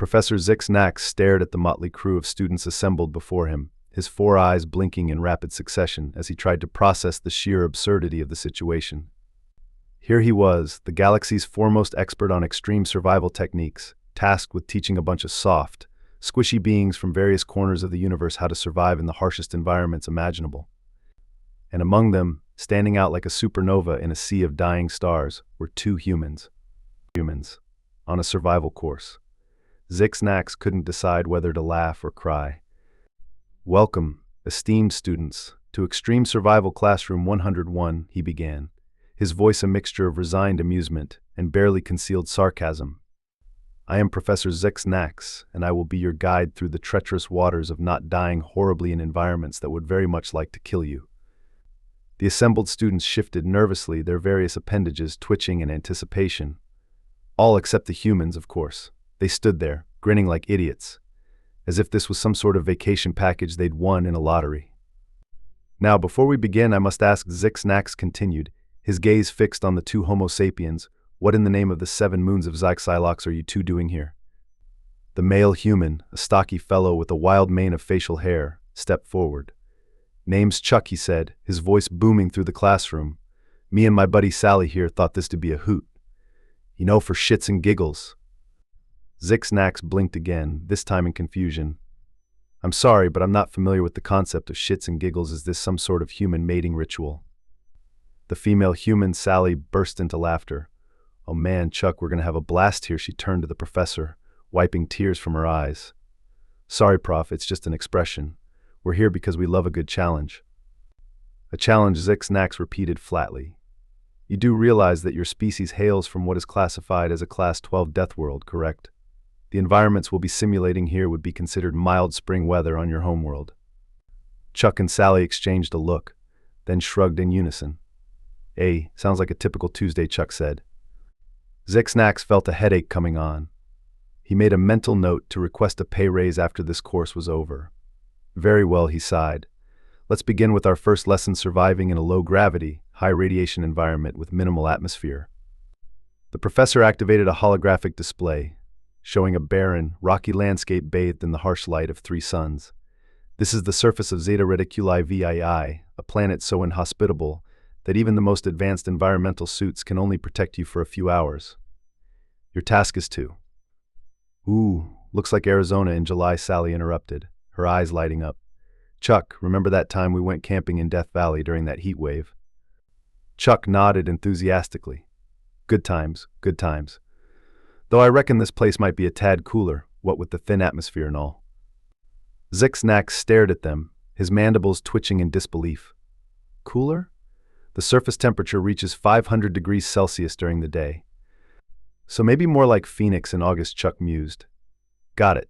Professor Zyx'nax stared at the motley crew of students assembled before him, his four eyes blinking in rapid succession as he tried to process the sheer absurdity of the situation. Here he was, the galaxy's foremost expert on extreme survival techniques, tasked with teaching a bunch of soft, squishy beings from various corners of the universe how to survive in the harshest environments imaginable. And among them, standing out like a supernova in a sea of dying stars, were two humans. Humans, on a survival course. Zyx'nax couldn't decide whether to laugh or cry. "Welcome, esteemed students, to Extreme Survival Classroom 101, he began, his voice a mixture of resigned amusement and barely concealed sarcasm. "I am Professor Zyx'nax, and I will be your guide through the treacherous waters of not dying horribly in environments that would very much like to kill you." The assembled students shifted nervously, their various appendages twitching in anticipation. All except the humans, of course. They stood there, grinning like idiots, as if this was some sort of vacation package they'd won in a lottery. "Now, before we begin, I must ask," Zyx'nax continued, his gaze fixed on the two Homo sapiens, "what in the name of the 7 moons of Zyx'nax are you two doing here?" The male human, a stocky fellow with a wild mane of facial hair, stepped forward. "Name's Chuck," he said, his voice booming through the classroom. "Me and my buddy Sally here thought this to be a hoot. You know, for shits and giggles." Zyx'nax blinked again, this time in confusion. "I'm sorry, but I'm not familiar with the concept of shits and giggles. Is this some sort of human mating ritual?" The female human, Sally, burst into laughter. "Oh man, Chuck, we're gonna have a blast here," she turned to the professor, wiping tears from her eyes. "Sorry, Prof, it's just an expression. We're here because we love a good challenge." "A challenge," Zyx'nax repeated flatly. "You do realize that your species hails from what is classified as a Class 12 death world, correct? The environments we'll be simulating here would be considered mild spring weather on your homeworld." Chuck and Sally exchanged a look, then shrugged in unison. Sounds like a typical Tuesday," Chuck said. Zyx'nax felt a headache coming on. He made a mental note to request a pay raise after this course was over. "Very well," he sighed. "Let's begin with our first lesson, surviving in a low-gravity, high-radiation environment with minimal atmosphere." The professor activated a holographic display, showing a barren, rocky landscape bathed in the harsh light of 3 suns. "This is the surface of Zeta Reticuli VII, a planet so inhospitable that even the most advanced environmental suits can only protect you for a few hours. Your task is to—" "Ooh, looks like Arizona in July," Sally interrupted, her eyes lighting up. "Chuck, remember that time we went camping in Death Valley during that heat wave?" Chuck nodded enthusiastically. "Good times, good times. Though I reckon this place might be a tad cooler, what with the thin atmosphere and all." Zyx'nax stared at them, his mandibles twitching in disbelief. "Cooler? The surface temperature reaches 500 degrees Celsius during the day. So maybe more like Phoenix in August," Chuck mused. "Got it."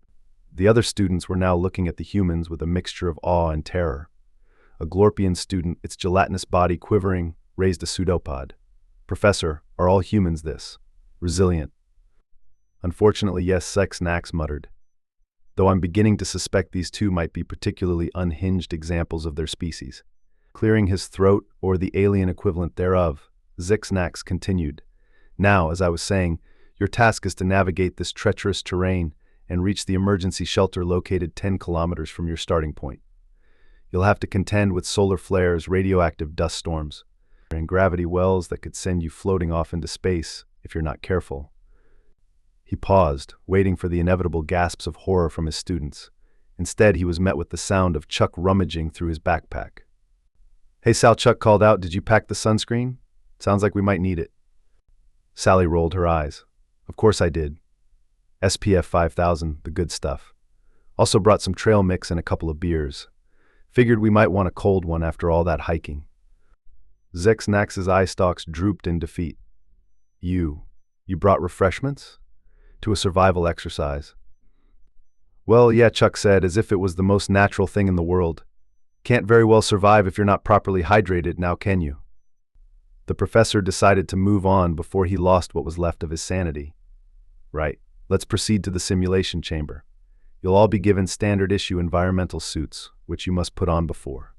The other students were now looking at the humans with a mixture of awe and terror. A Glorpian student, its gelatinous body quivering, raised a pseudopod. "Professor, are all humans this? Resilient?" "Unfortunately, yes," Zyx'nax muttered. "Though I'm beginning to suspect these two might be particularly unhinged examples of their species." Clearing his throat, or the alien equivalent thereof, Zyx'nax continued. "Now, as I was saying, your task is to navigate this treacherous terrain and reach the emergency shelter located 10 kilometers from your starting point. You'll have to contend with solar flares, radioactive dust storms, and gravity wells that could send you floating off into space if you're not careful." He paused, waiting for the inevitable gasps of horror from his students. Instead, he was met with the sound of Chuck rummaging through his backpack. "Hey Sal," Chuck called out, "did you pack the sunscreen? Sounds like we might need it." Sally rolled her eyes. "Of course I did. SPF 5000, the good stuff. Also brought some trail mix and a couple of beers. Figured we might want a cold one after all that hiking." Zyx'nax's eye stalks drooped in defeat. You brought refreshments? To a survival exercise?" "Well, yeah," Chuck said, as if it was the most natural thing in the world. "Can't very well survive if you're not properly hydrated, now can you?" The professor decided to move on before he lost what was left of his sanity. "Right, let's proceed to the simulation chamber. You'll all be given standard-issue environmental suits, which you must put on before."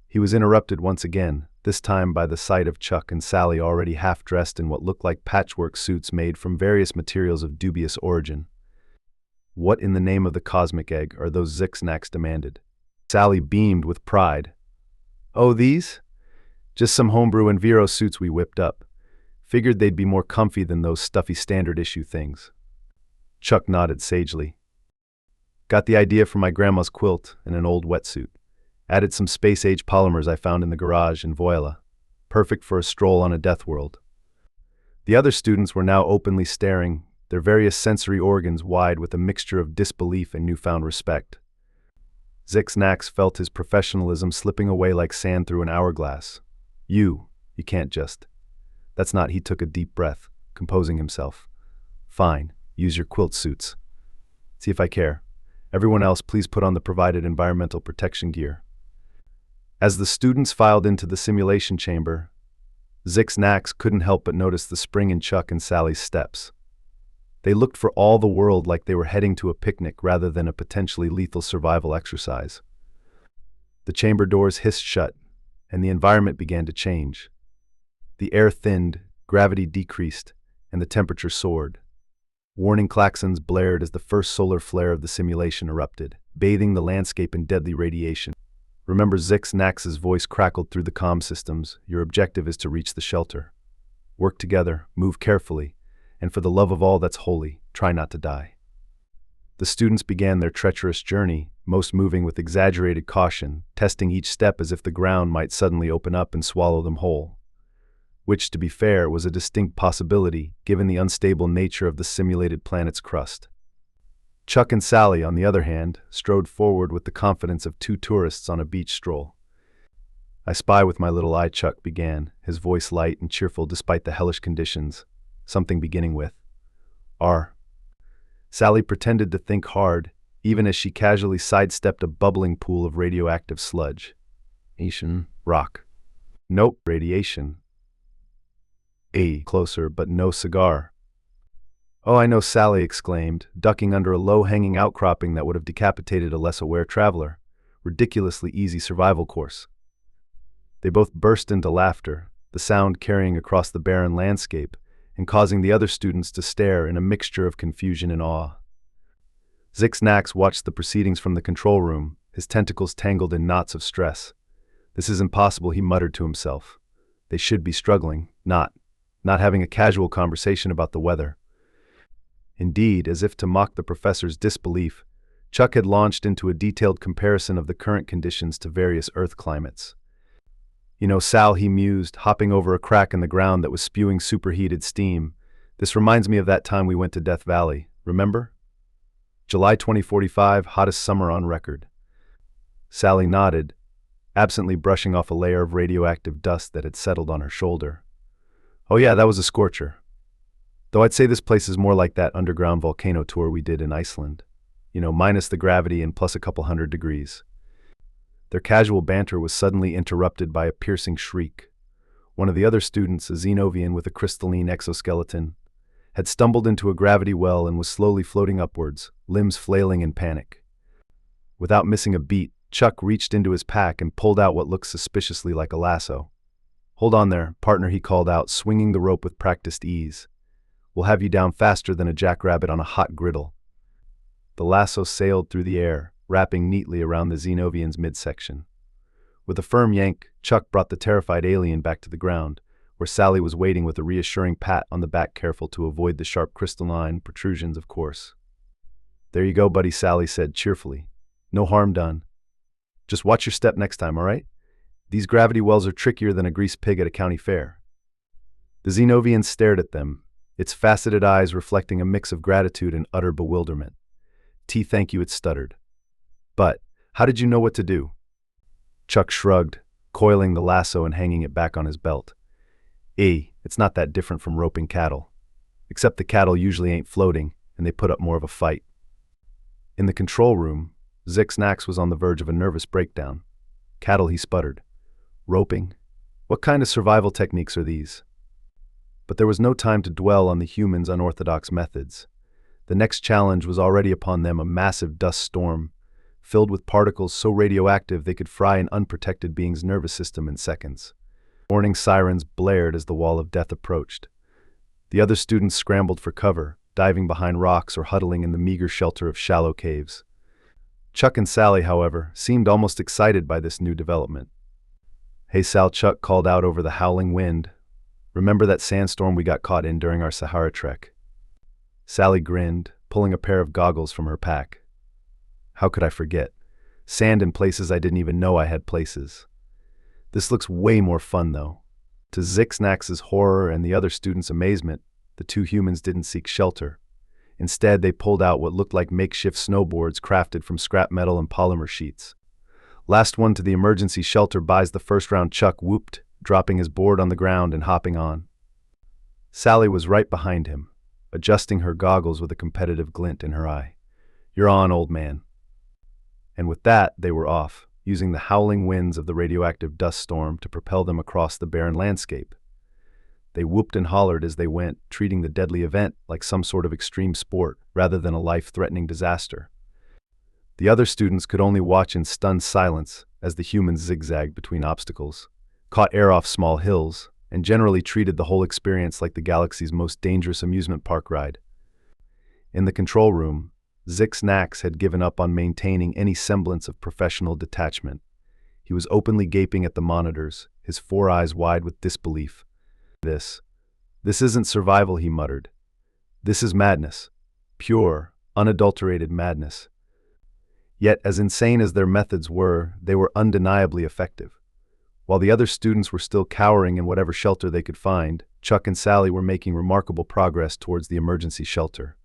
He was interrupted once again, this time by the sight of Chuck and Sally already half-dressed in what looked like patchwork suits made from various materials of dubious origin. What in the name of the cosmic egg are those Zyx'nax demanded? Sally beamed with pride. Oh, these? Just some homebrew and Vero suits we whipped up. Figured they'd be more comfy than those stuffy standard issue things. Chuck nodded sagely. Got the idea from my grandma's quilt and an old wetsuit. Added some space-age polymers I found in the garage in Voila. Perfect for a stroll on a death world. The other students were now openly staring, their various sensory organs wide with a mixture of disbelief and newfound respect. Zyx'nax felt his professionalism slipping away like sand through an hourglass. You can't just. That's not. He took a deep breath, composing himself. Fine, use your quilt suits. See if I care. Everyone else, please put on the provided environmental protection gear. As the students filed into the simulation chamber, Zyx'nax couldn't help but notice the spring in Chuck and Sally's steps. They looked for all the world like they were heading to a picnic rather than a potentially lethal survival exercise. The chamber doors hissed shut, and the environment began to change. The air thinned, gravity decreased, and the temperature soared. Warning klaxons blared as the first solar flare of the simulation erupted, bathing the landscape in deadly radiation. Remember, Zyx'nax's voice crackled through the comm systems. Your objective is to reach the shelter. Work together, move carefully, and for the love of all that's holy, try not to die. The students began their treacherous journey, most moving with exaggerated caution, testing each step as if the ground might suddenly open up and swallow them whole. Which, to be fair, was a distinct possibility, given the unstable nature of the simulated planet's crust. Chuck and Sally, on the other hand, strode forward with the confidence of two tourists on a beach stroll. I spy with my little eye, Chuck began, his voice light and cheerful despite the hellish conditions, something beginning with R. Sally pretended to think hard, even as she casually sidestepped a bubbling pool of radioactive sludge. Asian rock. Nope, radiation. A. Closer, but no cigar. Oh, I know, Sally exclaimed, ducking under a low-hanging outcropping that would have decapitated a less aware traveler. Ridiculously easy survival course. They both burst into laughter, the sound carrying across the barren landscape and causing the other students to stare in a mixture of confusion and awe. Zyx'nax watched the proceedings from the control room, his tentacles tangled in knots of stress. This is impossible, he muttered to himself. They should be struggling, not having a casual conversation about the weather. Indeed, as if to mock the professor's disbelief, Chuck had launched into a detailed comparison of the current conditions to various Earth climates. You know, Sal, he mused, hopping over a crack in the ground that was spewing superheated steam. This reminds me of that time we went to Death Valley, remember? July 2045, hottest summer on record. Sally nodded, absently brushing off a layer of radioactive dust that had settled on her shoulder. Oh yeah, that was a scorcher. Though I'd say this place is more like that underground volcano tour we did in Iceland. You know, minus the gravity and plus a couple 100 degrees. Their casual banter was suddenly interrupted by a piercing shriek. One of the other students, a Xenovian with a crystalline exoskeleton, had stumbled into a gravity well and was slowly floating upwards, limbs flailing in panic. Without missing a beat, Chuck reached into his pack and pulled out what looked suspiciously like a lasso. Hold on there, partner, he called out, swinging the rope with practiced ease. We'll have you down faster than a jackrabbit on a hot griddle. The lasso sailed through the air, wrapping neatly around the Xenovian's midsection. With a firm yank, Chuck brought the terrified alien back to the ground, where Sally was waiting with a reassuring pat on the back, careful to avoid the sharp crystalline protrusions, of course. There you go, buddy, Sally said cheerfully. No harm done. Just watch your step next time, all right? These gravity wells are trickier than a greased pig at a county fair. The Xenovian stared at them, its faceted eyes reflecting a mix of gratitude and utter bewilderment. Thank you, it stuttered. But, how did you know what to do? Chuck shrugged, coiling the lasso and hanging it back on his belt. It's not that different from roping cattle. Except the cattle usually ain't floating, and they put up more of a fight. In the control room, Zyx'nax was on the verge of a nervous breakdown. Cattle, he sputtered. Roping? What kind of survival techniques are these? But there was no time to dwell on the humans' unorthodox methods. The next challenge was already upon them, a massive dust storm, filled with particles so radioactive they could fry an unprotected being's nervous system in seconds. Warning sirens blared as the wall of death approached. The other students scrambled for cover, diving behind rocks or huddling in the meager shelter of shallow caves. Chuck and Sally, however, seemed almost excited by this new development. "Hey Sal," Chuck called out over the howling wind. "Remember that sandstorm we got caught in during our Sahara trek?" Sally grinned, pulling a pair of goggles from her pack. "How could I forget? Sand in places I didn't even know I had places. This looks way more fun, though." To Zyx'nax's horror and the other students' amazement, the two humans didn't seek shelter. Instead, they pulled out what looked like makeshift snowboards crafted from scrap metal and polymer sheets. "Last one to the emergency shelter buys the first round," Chuck whooped, dropping his board on the ground and hopping on. Sally was right behind him, adjusting her goggles with a competitive glint in her eye. "You're on, old man." And with that, they were off, using the howling winds of the radioactive dust storm to propel them across the barren landscape. They whooped and hollered as they went, treating the deadly event like some sort of extreme sport rather than a life-threatening disaster. The other students could only watch in stunned silence as the humans zigzagged between obstacles, caught air off small hills, and generally treated the whole experience like the galaxy's most dangerous amusement park ride. In the control room, Zyx'nax had given up on maintaining any semblance of professional detachment. He was openly gaping at the monitors, his four eyes wide with disbelief. This isn't survival," he muttered. "This is madness. Pure, unadulterated madness." Yet, as insane as their methods were, they were undeniably effective. While the other students were still cowering in whatever shelter they could find, Chuck and Sally were making remarkable progress towards the emergency shelter.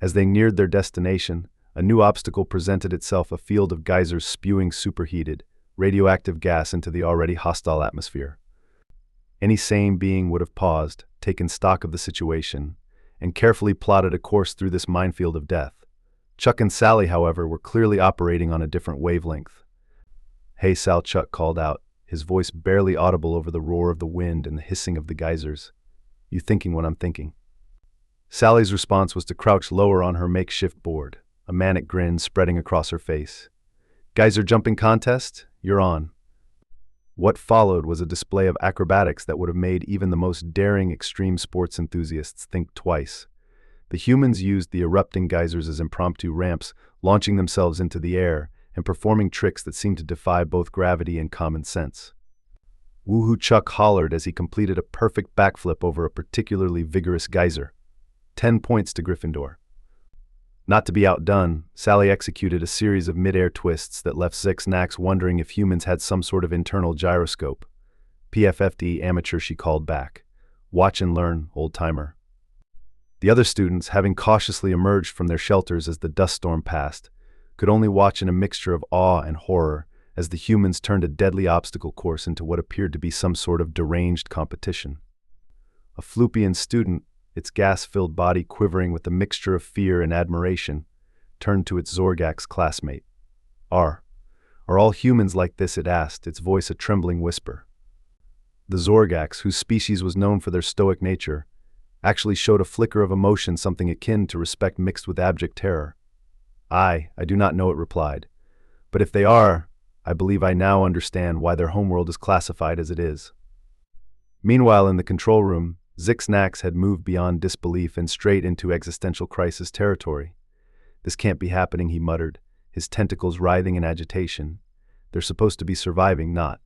As they neared their destination, a new obstacle presented itself, a field of geysers spewing superheated, radioactive gas into the already hostile atmosphere. Any sane being would have paused, taken stock of the situation, and carefully plotted a course through this minefield of death. Chuck and Sally, however, were clearly operating on a different wavelength. "Hey Sal," Chuck called out, his voice barely audible over the roar of the wind and the hissing of the geysers. "You thinking what I'm thinking?" Sally's response was to crouch lower on her makeshift board, a manic grin spreading across her face. "Geyser jumping contest? You're on." What followed was a display of acrobatics that would have made even the most daring extreme sports enthusiasts think twice. The humans used the erupting geysers as impromptu ramps, launching themselves into the air and performing tricks that seemed to defy both gravity and common sense. "Woohoo!" Chuck hollered as he completed a perfect backflip over a particularly vigorous geyser. 10 points to Gryffindor. Not to be outdone, Sally executed a series of mid-air twists that left Zyx'nax wondering if humans had some sort of internal gyroscope. "PFFD, amateur," she called back. "Watch and learn, old-timer." The other students, having cautiously emerged from their shelters as the dust storm passed, could only watch in a mixture of awe and horror as the humans turned a deadly obstacle course into what appeared to be some sort of deranged competition. A Floopian student, its gas-filled body quivering with a mixture of fear and admiration, turned to its Zorgax classmate. Are all humans like this?" it asked, its voice a trembling whisper. The Zorgax, whose species was known for their stoic nature, actually showed a flicker of emotion, something akin to respect mixed with abject terror. I do not know," it replied. "But if they are, I believe I now understand why their homeworld is classified as it is." Meanwhile, in the control room, Zyx'nax had moved beyond disbelief and straight into existential crisis territory. "This can't be happening," he muttered, his tentacles writhing in agitation. "They're supposed to be surviving, not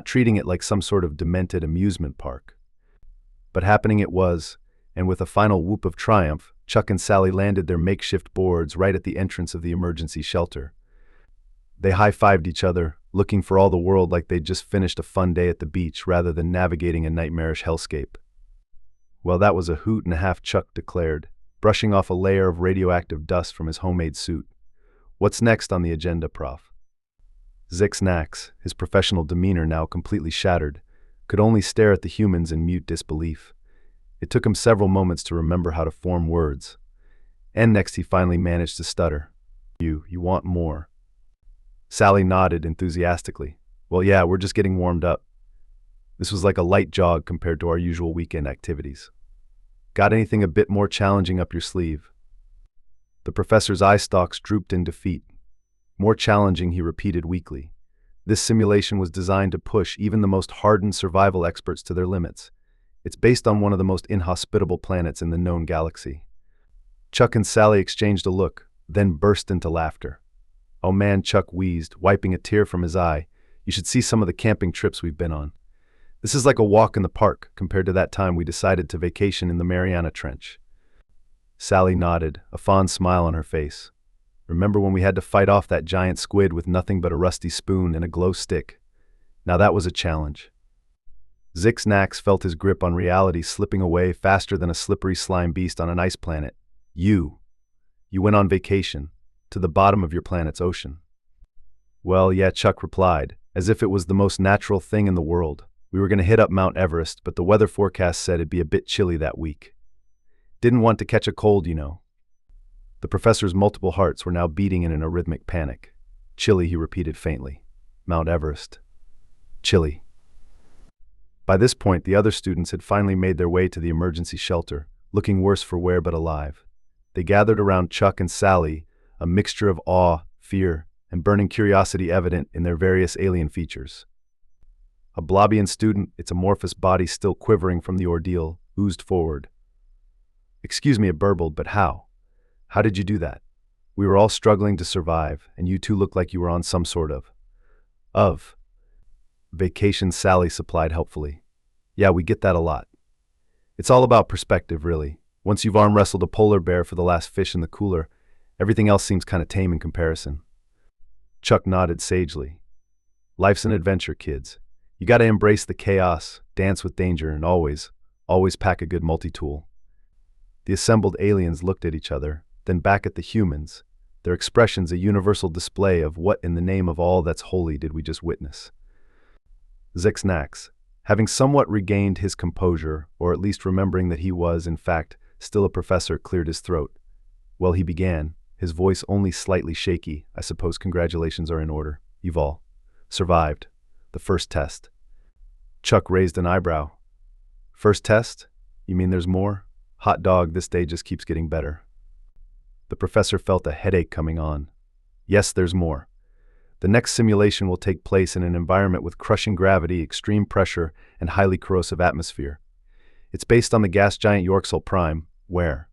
treating it like some sort of demented amusement park." But happening it was, and with a final whoop of triumph, Chuck and Sally landed their makeshift boards right at the entrance of the emergency shelter. They high-fived each other, looking for all the world like they'd just finished a fun day at the beach rather than navigating a nightmarish hellscape. "Well, that was a hoot and a half," Chuck declared, brushing off a layer of radioactive dust from his homemade suit. "What's next on the agenda, Prof?" Zyx'nax, his professional demeanor now completely shattered, could only stare at the humans in mute disbelief. It took him several moments to remember how to form words. And next he finally managed to stutter. You want more?" Sally nodded enthusiastically. "Well, yeah, we're just getting warmed up." This was like a light jog compared to our usual weekend activities. "Got anything a bit more challenging up your sleeve?" The professor's eye stalks drooped in defeat. "More challenging," he repeated weakly. This simulation was designed to push even the most hardened survival experts to their limits. It's based on one of the most inhospitable planets in the known galaxy. Chuck and Sally exchanged a look, then burst into laughter. Oh man, Chuck wheezed, wiping a tear from his eye. You should see some of the camping trips we've been on. This is like a walk in the park compared to that time we decided to vacation in the Mariana Trench. Sally nodded, a fond smile on her face. Remember when we had to fight off that giant squid with nothing but a rusty spoon and a glow stick? Now that was a challenge. Zyx'nax felt his grip on reality slipping away faster than a slippery slime beast on an ice planet. You went on vacation, to the bottom of your planet's ocean. Well, yeah, Chuck replied, as if it was the most natural thing in the world. We were going to hit up Mount Everest, but the weather forecast said it'd be a bit chilly that week. Didn't want to catch a cold, you know. The professor's multiple hearts were now beating in an arrhythmic panic. Chilly, he repeated faintly. Mount Everest. Chilly. By this point, the other students had finally made their way to the emergency shelter, looking worse for wear but alive. They gathered around Chuck and Sally, a mixture of awe, fear, and burning curiosity evident in their various alien features. A Blobian student, its amorphous body still quivering from the ordeal, oozed forward. Excuse me, it burbled, but how? How did you do that? We were all struggling to survive, and you two looked like you were on some sort of vacation, Sally supplied helpfully. Yeah, we get that a lot. It's all about perspective, really. Once you've arm wrestled a polar bear for the last fish in the cooler, everything else seems kind of tame in comparison. Chuck nodded sagely. Life's an adventure, kids. You gotta embrace the chaos, dance with danger, and always pack a good multi-tool. The assembled aliens looked at each other, then back at the humans, their expressions a universal display of what in the name of all that's holy did we just witness. Zyx'nax, having somewhat regained his composure, or at least remembering that he was, in fact, still a professor, cleared his throat. Well, he began, his voice only slightly shaky. I suppose congratulations are in order. You've all survived the first test. Chuck raised an eyebrow. First test? You mean there's more? Hot dog, this day just keeps getting better. The professor felt a headache coming on. Yes, there's more. The next simulation will take place in an environment with crushing gravity, extreme pressure, and highly corrosive atmosphere. It's based on the gas giant Yorksel Prime, where?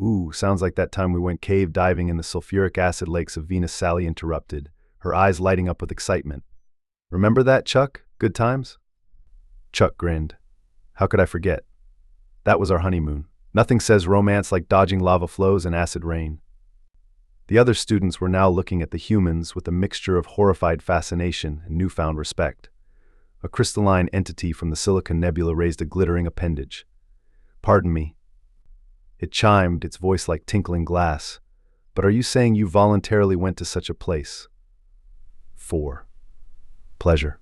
Ooh, sounds like that time we went cave diving in the sulfuric acid lakes of Venus, Sally interrupted, her eyes lighting up with excitement. Remember that, Chuck? Good times? Chuck grinned. How could I forget? That was our honeymoon. Nothing says romance like dodging lava flows and acid rain. The other students were now looking at the humans with a mixture of horrified fascination and newfound respect. A crystalline entity from the Silicon Nebula raised a glittering appendage. Pardon me. It chimed, its voice like tinkling glass. But are you saying you voluntarily went to such a place? For pleasure.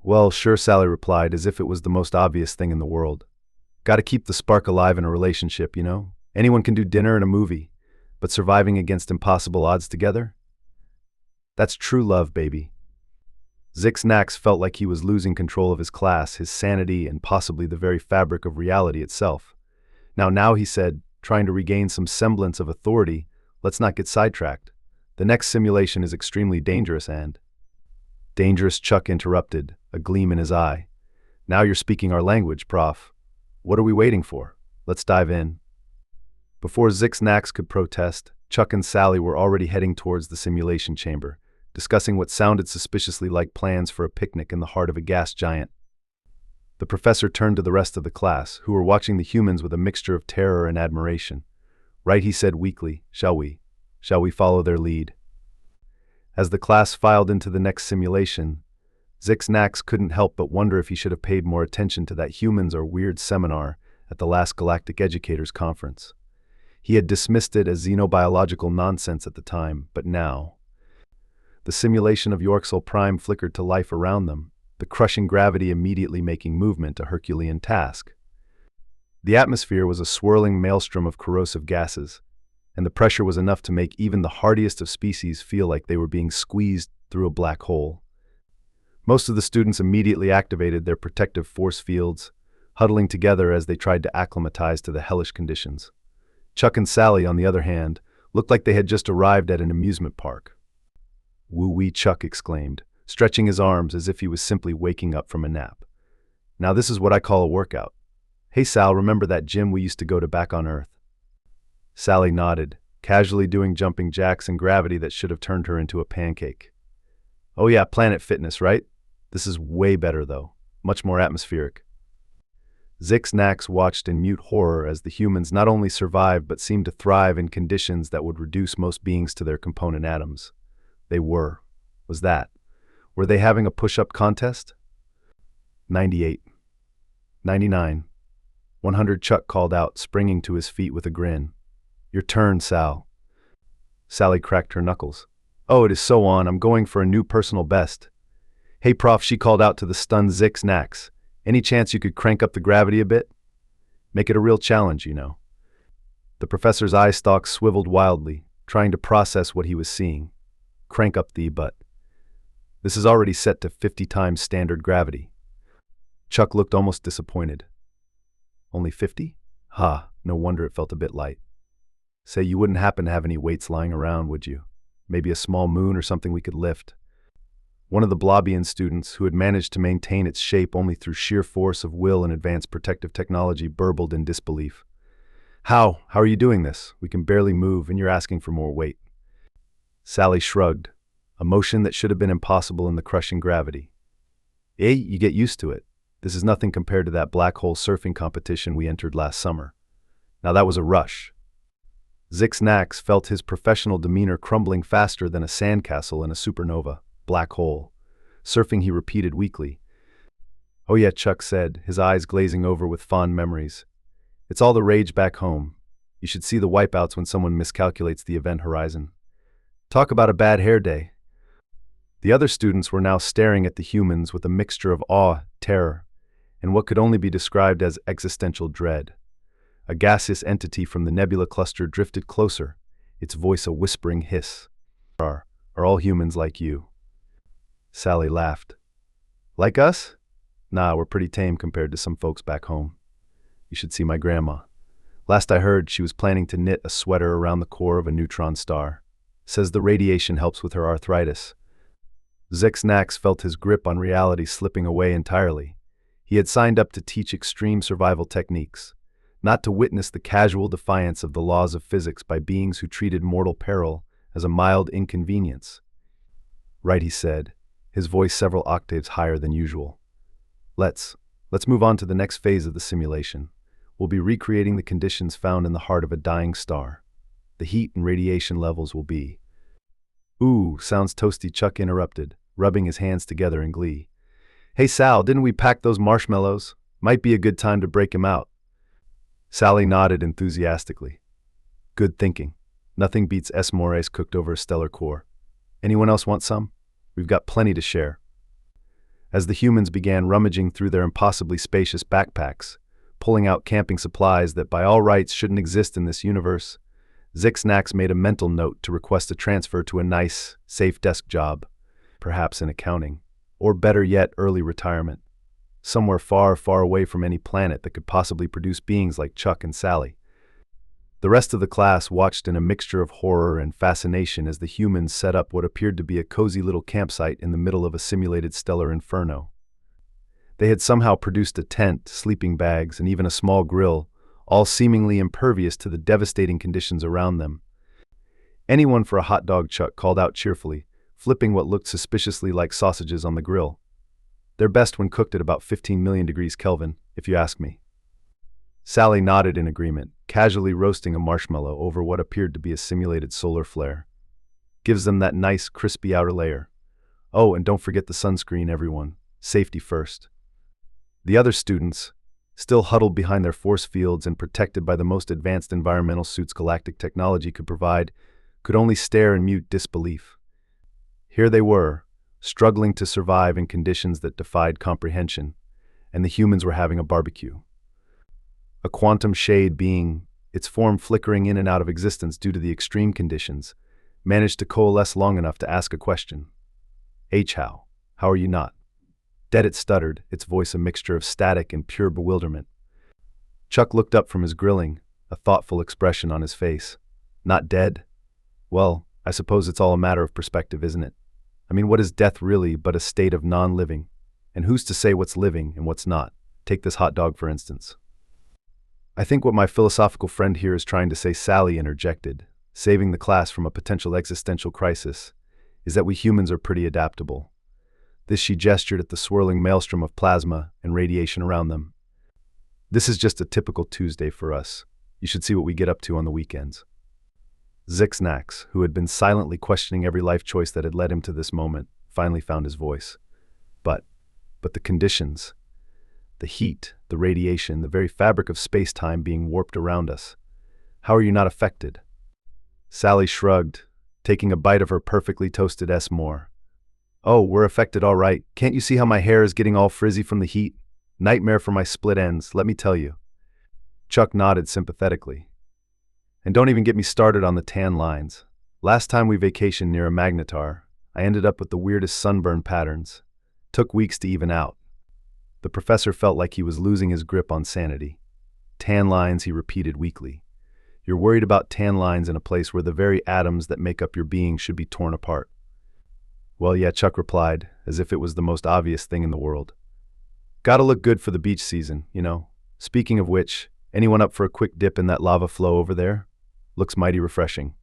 Well, sure, Sally replied, as if it was the most obvious thing in the world. Gotta keep the spark alive in a relationship, you know? Anyone can do dinner and a movie, but surviving against impossible odds together? That's true love, baby. Zyx'nax felt like he was losing control of his class, his sanity, and possibly the very fabric of reality itself. Now, he said, trying to regain some semblance of authority, let's not get sidetracked. The next simulation is extremely dangerous and… Dangerous, Chuck interrupted, a gleam in his eye. Now you're speaking our language, Prof. What are we waiting for? Let's dive in. Before Zyx'nax could protest, Chuck and Sally were already heading towards the simulation chamber, discussing what sounded suspiciously like plans for a picnic in the heart of a gas giant. The professor turned to the rest of the class, who were watching the humans with a mixture of terror and admiration. Right, he said weakly, shall we follow their lead? As the class filed into the next simulation, Zyx'nax couldn't help but wonder if he should have paid more attention to that humans are weird seminar at the last Galactic Educators Conference. He had dismissed it as xenobiological nonsense at the time, but now… The simulation of Yorksel Prime flickered to life around them, the crushing gravity immediately making movement a Herculean task. The atmosphere was a swirling maelstrom of corrosive gases, and the pressure was enough to make even the hardiest of species feel like they were being squeezed through a black hole. Most of the students immediately activated their protective force fields, huddling together as they tried to acclimatize to the hellish conditions. Chuck and Sally, on the other hand, looked like they had just arrived at an amusement park. Woo-wee, Chuck exclaimed, stretching his arms as if he was simply waking up from a nap. Now this is what I call a workout. Hey Sal, remember that gym we used to go to back on Earth? Sally nodded, casually doing jumping jacks and gravity that should have turned her into a pancake. Oh yeah, Planet Fitness, right? This is way better though, much more atmospheric. Zyx'nax watched in mute horror as the humans not only survived but seemed to thrive in conditions that would reduce most beings to their component atoms. They were. Was that? Were they having a push-up contest? 98. 99. 100 Chuck called out, springing to his feet with a grin. Your turn, Sal. Sally cracked her knuckles. Oh, it is so on, I'm going for a new personal best. Hey Prof, she called out to the stunned Zyx'nax. Any chance you could crank up the gravity a bit? Make it a real challenge, you know. The professor's eye stalks swiveled wildly, trying to process what he was seeing. Crank up the butt. This is already set to 50 times standard gravity. Chuck looked almost disappointed. Only 50? Ha, no wonder it felt a bit light. Say, you wouldn't happen to have any weights lying around, would you? Maybe a small moon or something we could lift. One of the Blobian students, who had managed to maintain its shape only through sheer force of will and advanced protective technology, burbled in disbelief. How are you doing this? We can barely move and you're asking for more weight. Sally shrugged, a motion that should have been impossible in the crushing gravity. You get used to it. This is nothing compared to that black hole surfing competition we entered last summer. Now that was a rush. Zyx'nax felt his professional demeanor crumbling faster than a sandcastle in a supernova. Black hole. Surfing, he repeated weakly. Oh yeah, Chuck said, his eyes glazing over with fond memories. It's all the rage back home. You should see the wipeouts when someone miscalculates the event horizon. Talk about a bad hair day. The other students were now staring at the humans with a mixture of awe, terror, and what could only be described as existential dread. A gaseous entity from the nebula cluster drifted closer, its voice a whispering hiss. Are all humans like you? Sally laughed. Like us? Nah, we're pretty tame compared to some folks back home. You should see my grandma. Last I heard, she was planning to knit a sweater around the core of a neutron star. Says the radiation helps with her arthritis. Zyx'nax felt his grip on reality slipping away entirely. He had signed up to teach extreme survival techniques, not to witness the casual defiance of the laws of physics by beings who treated mortal peril as a mild inconvenience. Right, he said, his voice several octaves higher than usual. Let's move on to the next phase of the simulation. We'll be recreating the conditions found in the heart of a dying star. The heat and radiation levels will be... Ooh, sounds toasty, Chuck interrupted, rubbing his hands together in glee. Hey Sal, didn't we pack those marshmallows? Might be a good time to break 'em out. Sally nodded enthusiastically. Good thinking. Nothing beats s'mores cooked over a stellar core. Anyone else want some? We've got plenty to share. As the humans began rummaging through their impossibly spacious backpacks, pulling out camping supplies that by all rights shouldn't exist in this universe, Zyx'nax made a mental note to request a transfer to a nice, safe desk job, perhaps in accounting, or better yet, early retirement, somewhere far, far away from any planet that could possibly produce beings like Chuck and Sally. The rest of the class watched in a mixture of horror and fascination as the humans set up what appeared to be a cozy little campsite in the middle of a simulated stellar inferno. They had somehow produced a tent, sleeping bags, and even a small grill, all seemingly impervious to the devastating conditions around them. Anyone for a hot dog, Chuck called out cheerfully, flipping what looked suspiciously like sausages on the grill. They're best when cooked at about 15 million degrees Kelvin, if you ask me. Sally nodded in agreement, casually roasting a marshmallow over what appeared to be a simulated solar flare. Gives them that nice, crispy outer layer. Oh, and don't forget the sunscreen, everyone. Safety first. The other students, still huddled behind their force fields and protected by the most advanced environmental suits galactic technology could provide, could only stare in mute disbelief. Here they were, struggling to survive in conditions that defied comprehension, and the humans were having a barbecue. A quantum shade being, its form flickering in and out of existence due to the extreme conditions, managed to coalesce long enough to ask a question. How are you not? Dead, it stuttered, its voice a mixture of static and pure bewilderment. Chuck looked up from his grilling, a thoughtful expression on his face. Not dead? Well, I suppose it's all a matter of perspective, isn't it? I mean, what is death really but a state of non-living? And who's to say what's living and what's not? Take this hot dog, for instance. I think what my philosophical friend here is trying to say, Sally interjected, saving the class from a potential existential crisis, is that we humans are pretty adaptable. This she gestured at the swirling maelstrom of plasma and radiation around them. This is just a typical Tuesday for us. You should see what we get up to on the weekends. Zyx'nax, who had been silently questioning every life choice that had led him to this moment, finally found his voice. But the conditions, the heat, the radiation, the very fabric of space-time being warped around us. How are you not affected? Sally shrugged, taking a bite of her perfectly toasted s'more. Oh, we're affected all right. Can't you see how my hair is getting all frizzy from the heat? Nightmare for my split ends, let me tell you. Chuck nodded sympathetically. And don't even get me started on the tan lines. Last time we vacationed near a magnetar, I ended up with the weirdest sunburn patterns. Took weeks to even out. The professor felt like he was losing his grip on sanity. Tan lines, he repeated weakly. You're worried about tan lines in a place where the very atoms that make up your being should be torn apart. Well, yeah, Chuck replied, as if it was the most obvious thing in the world. Gotta look good for the beach season, you know. Speaking of which, anyone up for a quick dip in that lava flow over there? Looks mighty refreshing.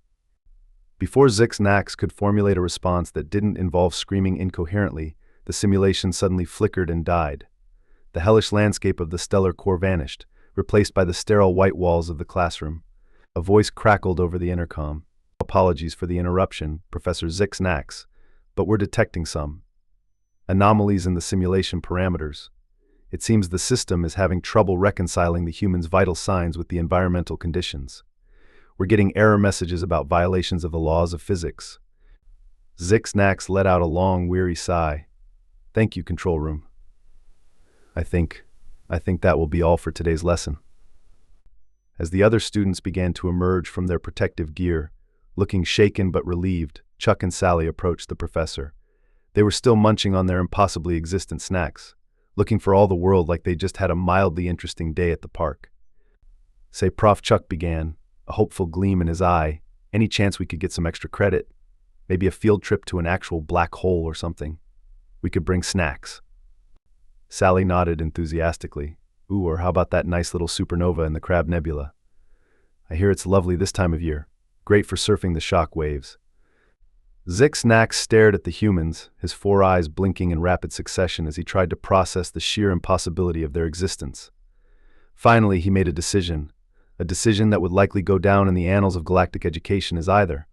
Before Zyx'nax could formulate a response that didn't involve screaming incoherently, the simulation suddenly flickered and died. The hellish landscape of the stellar core vanished, replaced by the sterile white walls of the classroom. A voice crackled over the intercom. Apologies for the interruption, Professor Zyx'nax, but we're detecting some anomalies in the simulation parameters. It seems the system is having trouble reconciling the human's vital signs with the environmental conditions. We're getting error messages about violations of the laws of physics. Zyx'nax let out a long, weary sigh. Thank you, control room. I think that will be all for today's lesson. As the other students began to emerge from their protective gear, looking shaken but relieved, Chuck and Sally approached the professor. They were still munching on their impossibly existent snacks, looking for all the world like they just had a mildly interesting day at the park. Say, Prof, Chuck began, a hopeful gleam in his eye. Any chance we could get some extra credit? Maybe a field trip to an actual black hole or something. We could bring snacks. Sally nodded enthusiastically. Ooh, or how about that nice little supernova in the Crab Nebula? I hear it's lovely this time of year. Great for surfing the shock waves. Zyx'nax stared at the humans, his four eyes blinking in rapid succession as he tried to process the sheer impossibility of their existence. Finally, he made a decision that would likely go down in the annals of galactic education as either